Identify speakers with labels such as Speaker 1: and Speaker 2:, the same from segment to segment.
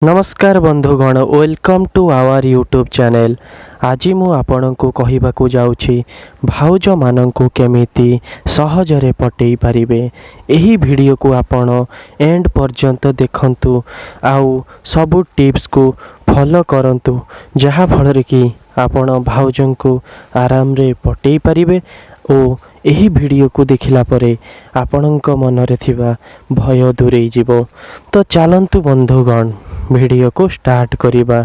Speaker 1: नमस्कार बंधुगण, welcome to our YouTube channel. आज मु आपणको कहिबाकू जाउछि भाउज माननकू केमिति सहजरे पटेई पारिबे। एही वीडियो को आपण एंड पर्यंत देखंतु आउ सबु टिप्स को फॉलो करंतु, जहा फल कि आपण भाउजंकू आराम रे पटेई पारिबे ओ एही वीडियो को देखिला परे आपणक मनरे थिबा भय दूरेई जिवो। तो चलंतु बंधुगण वीडियो को स्टार्ट करिबा।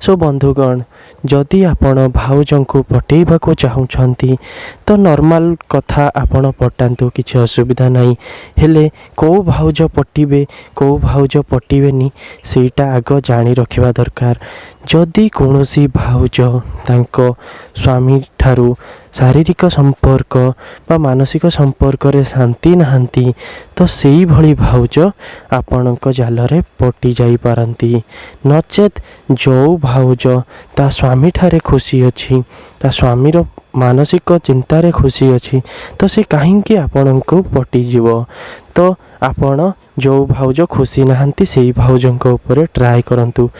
Speaker 1: सो बंधुगण, जदि आपण भाउजंकू पटेइबा को चाहुछंती तो नॉर्मल कथा आपण पटांतु, किछि असुविधा नाही। हेले को भाउज पटिबे को भाउज पटिबेनी सेटा आग जानी रखिबा दरकार। जदि कोनोसी भाउज तांको स्वामी ठारू शारीरिक संपर्क बा मानसिक संपर्क रे शांति नहांती तो सेई भली भाउज आपणक जालरे पटी जाई पारंती। नचेत जो भाउज ता स्वामी ठारे खुशी अछि, ता स्वामीर मानसिक चिंतारे खुशी अछि, तो से काहींकि आपणको पटी जीवो। तो आपण जो भाउज खुशी नहांती सेई भाउजंक ऊपर ट्राई करंतु।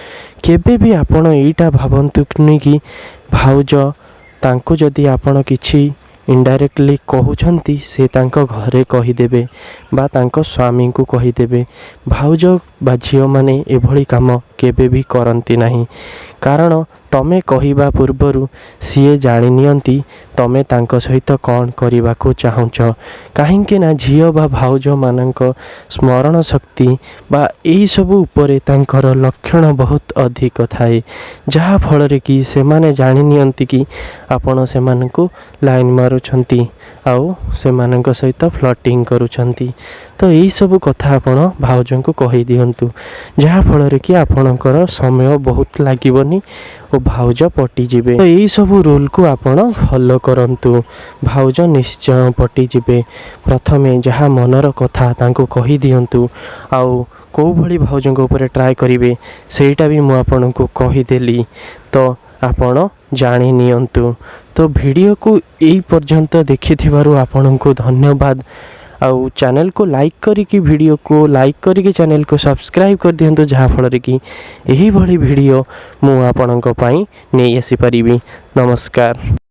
Speaker 1: केबे भी आपण एटा भाबंतु कि भाउज तांको जदि आपण किछि इनडायरेक्टली कहउछंती से तांको घरे कहिदेबे बा तांको स्वामी को कहिदेबे। भाउज बा झियो माने एभली काम केबे भी करंती नाही, कारण तमे कहिबा पूर्वरु सीए जानि नियंती तमे तांको सहित कौन करबा को चाहुछ। काहेकि ना झियो बा भाउज मानक स्मरण शक्ति बा एही सब उपरे तांकर लक्षण बहुत अधिक थाए, जहा फल रे कि से माने जानि नियंती कि आपण से मानकु लाइन मारुछंती आउ से मानक सहित फ्लटिंग करूछंती। तो यही सब कथा आपण भाउजन को कहि दियंतु, जहा फल रे कि आपणकर समय बहुत लागिबनी ओ भाउज पटी जिबे। तो यही सब रूल को आपण फॉलो करंतु, भाउज निश्चय पटी जिबे। प्रथमे जहा मनर कथा तांको कहि दियंतु आउ को भली भाउजंक ऊपर ट्राई करिवे सेटा भी मु आपनको कहि देली, तो आपण जानि नियंतु। तो वीडियो को एई पर्यंत देखिथिबारु आपनको धन्यवाद। आउ चैनल को लाइक करिकी वीडियो को लाइक करिकी चैनल को सब्सक्राइब कर दियंतु, जहा फल रे कि एही भली वीडियो मु आपणक पई नै आसी परिबी। नमस्कार।